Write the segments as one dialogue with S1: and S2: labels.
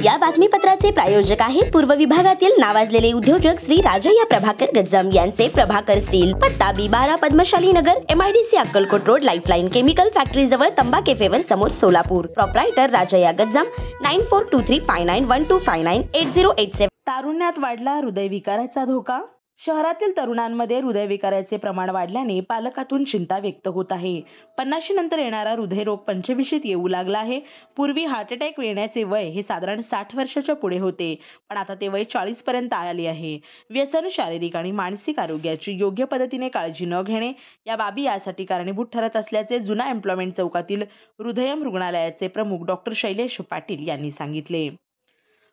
S1: या बातमीपत्राचे प्रायोजक आहेत पूर्व विभागातील नावाजलेले उद्योजक श्री राजय्या प्रभाकर गज्जाम यांचे प्रभाकर स्टील, पत्ता B12 पद्मशाली नगर, MIDC Akkalkot road, lifeline chemical factory जवळ, तंबा कॅफेवर समोर, सोलापूर. प्रोप्रायटर राजय्या गज्जाम. 94235912598087. तारुण्यात वाढला हृदयविकाराचा धोका. शहरातील तरुणांमध्ये हृदयविकाराचे प्रमाण वाढल्याने पालकातून चिंता व्यक्त होत आहे. 50 नंतर येणारा हृदयरोग 25शीत येऊ लागला आहे. पूर्वी हार्ट अटॅक येण्याचे वय हे साधारण 60 वर्षाच्या पुढे होते, पण आता ते वय 40 पर्यंत आले आहे. व्यसन, शारीरिक आणि मानसिक आरोग्याची योग्य पद्धतीने काळजी न घेणे या बाबी यासाठी कारणीभूत ठरत असल्याचे जुना एम्प्लॉयमेंट चौकातील हृदयम रुग्णालयाचे प्रमुख डॉक्टर शैलेश पाटील यांनी सांगितले.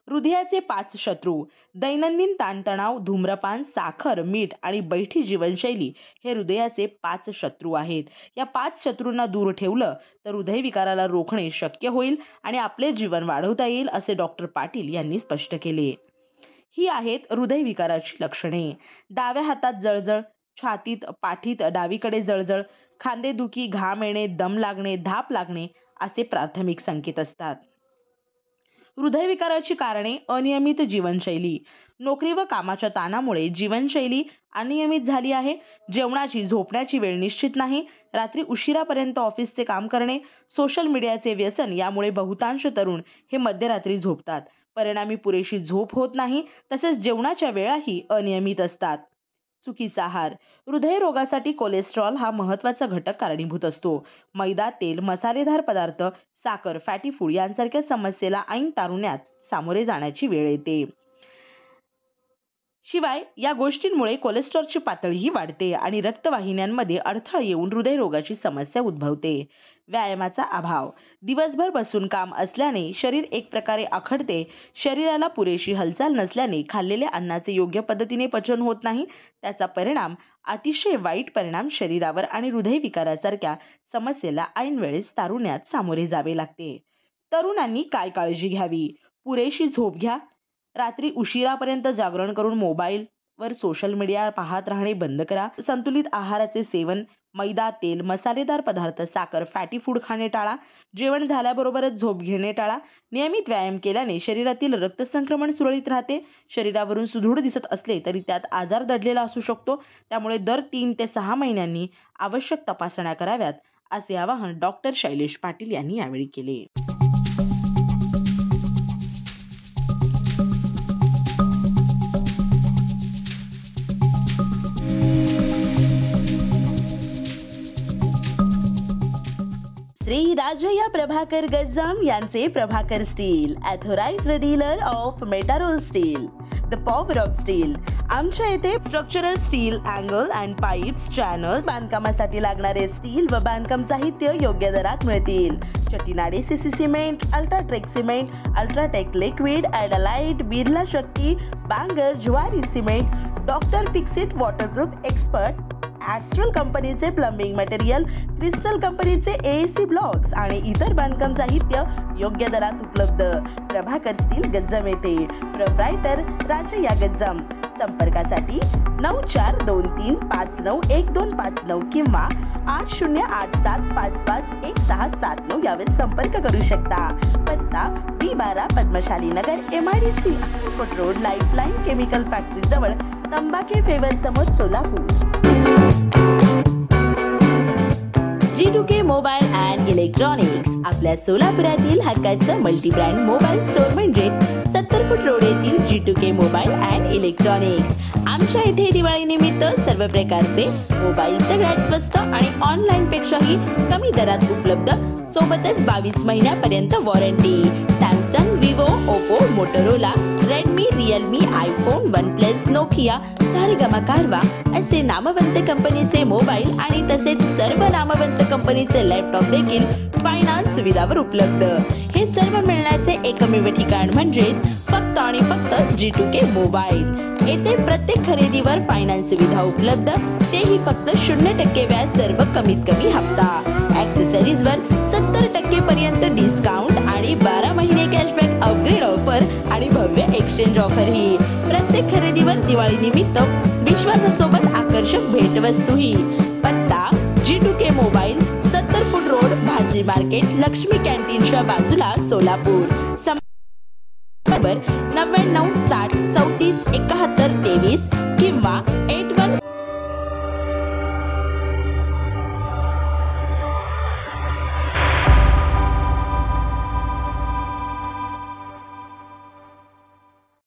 S1: हृदयाचे 5 शत्रू. दैनंदिन ताणतणाव, धूम्रपान, साखर, मीठ आणि बैठी जीवनशैली हे हृदयाचे 5 शत्रू आहेत. या 5 शत्रूंना दूर ठेवलं तर हृदयविकाराला रोखणे शक्य होईल आणि आपले जीवन वाढवता येईल, असे डॉक्टर पाटील यांनी स्पष्ट केले. ही आहेत हृदयविकाराची लक्षणे. डाव्या हातात जळजळ, छातीत, पाठीत डावीकडे जळजळ, खांदेदुखी, घाम येणे, दम लागणे, धाप लागणे असे प्राथमिक संकेत असतात. हृदयविकाराची कारणे: अनियमित जीवनशैली. नोकरी व कामाच्या ताणामुळे जीवनशैली अनियमित झाली आहे. जेवणाची, झोपण्याची वेळ निश्चित नाही. रात्री उशिरापर्यंत ऑफिसचे काम करणे. सोशल मीडियाचे व्यसन यामुळे बहुतांश तरुण हे मध्यरात्री झोपतात. परिणामी पुरेशी झोप होत नाही. तसेच जेवणाच्या वेळाही अनियमित असतात. चुकीचा आहार. हृदयरोगासाठी कोलेस्ट्रॉल हा महत्त्वाचा घटक कारणीभूत असतो. मैदा, तेल, मसालेदार पदार्थ, साखर, फॅटी फूड यांसारख्या समस्येला ऐन तारुण्यात सामोरे जाण्याची वेळ येते. शिवाय या गोष्टींमुळे कोलेस्ट्रॉलची पातळीही वाढते आणि रक्तवाहिन्यांमध्ये अडथळा येऊन हृदयरोगाची समस्या उद्भवते. व्यायामाचा अभाव. दिवसभर बसून काम असल्याने शरीर एक प्रकारे आखडते. शरीराला पुरेशी हालचाल नसल्याने खाल्लेल्या अन्नाचे योग्य पद्धतीने पचन होत नाही. त्याचा परिणाम, अतिशय वाईट परिणाम शरीरावर आणि हृदयविकारासारख्या समस्येला ऐन वेळेस तारुण्यात सामोरे जावे लागते. तरुणांनी काय काळजी घ्यावी? पुरेशी झोप घ्या. रात्री उशिरापर्यंत जागरण करून मोबाईलवर सोशल मीडिया पाहत राहणे बंद करा. संतुलित आहाराचे सेवन. मैदा, तेल, मसालेदार पदार्थ, साखर, फॅटी फूड खाणे टाळा. जेवण झाल्याबरोबरच झोप घेणे टाळा. नियमित व्यायाम केल्याने शरीरातील रक्तसंक्रमण सुरळीत राहते. शरीरावरून सुदृढ दिसत असले तरी त्यात आजार दडलेला असू शकतो. त्यामुळे दर 3 ते 6 महिन्यांनी आवश्यक तपासण्या कराव्यात, असे आवाहन डॉक्टर शैलेश पाटील यांनी यावेळी केले. श्री राजय्या प्रभाकर गज्जाम यांचे Prabhakar steel, authorized dealer of Metarol steel, the power of steel. आमच्या येथे structural steel, angle and pipes, channel, बांधकामासाठी लागणारे स्टील व बांधकाम साहित्य योग्य दरात मिळतील. Chettinad CC cement, UltraTech cement, UltraTech liquid, ॲडालाइट, Birla Shakti, Bangur, Zuari cement, doctor fixit waterproof expert, Astral कंपनीचे प्लंबिंग मटेरियल, क्रिस्टल कंपनीचे AAC ब्लॉक्स आणि इतर बांधकाम साहित्य योग्य दरात उपलब्ध. प्रभाकर स्टील, गज्जाम येथे. प्रोप्रायटर राजय्या गज्जाम. संपर्कासाठी 9423591259 किंवा 8087551679 यावर संपर्क करू शकता. पत्ता B12 पद्मशाली नगर, MIDC Akkalkot road, lifeline chemical factory जवळ, तंबा कॅफेवर समोर, Solapur. G2K mobile and electronics आपल्या सोलापुरातील हक्काचं मल्टी ब्रँड मोबाईल स्टोअर म्हणजे 70 फूट रोड येथील G2K मोबाईल अँड इलेक्ट्रॉनिक्स. आमच्या इथे दिवाळी निमित्त सर्व प्रकारचे मोबाईल सगळ्यात स्वस्त आणि ऑनलाईन पेक्षाही कमी दरात उपलब्ध. सोबतच 22 महिन्यापर्यंत warranty. Samsung, Vivo, Oppo, Motorola, Redmi, Realme, iPhone, OnePlus, Nokia, Saregama कारवा असे नामवंत कंपनीचे मोबाईल आणि तसेच सर्व नामवंत कंपनीचे लॅपटॉप देखील फायनान्स सुविधावर उपलब्ध. हे सर्व मिळण्याचे एकमेव ठिकाण म्हणजे फक्त आणि फक्त G2K मोबाईल. येथे प्रत्येक खरेदीवर फायनान्स सुविधा उपलब्ध, तेही फक्त 0% व्याज, सर्व कमीत कमी हप्ता. ॲक्सेसरीजवर 70% पर्यंत डिस्काउंट आणि 12 महिने कॅशबॅक, अपग्रेड ऑफर आणि भव्य एक्सचेंज ऑफरही. प्रत्येक खरेदीवर दिवाळी निमित्त विश्वासासोबत आकर्षक भेटवस्तूही. पत्ता G2K मोबाईल, 70 फूट रोड, भाजी मार्केट, लक्ष्मी कॅन्टीनच्या बाजूला, सोलापूर. नंबर 99 60 34 71 23 किंवा 81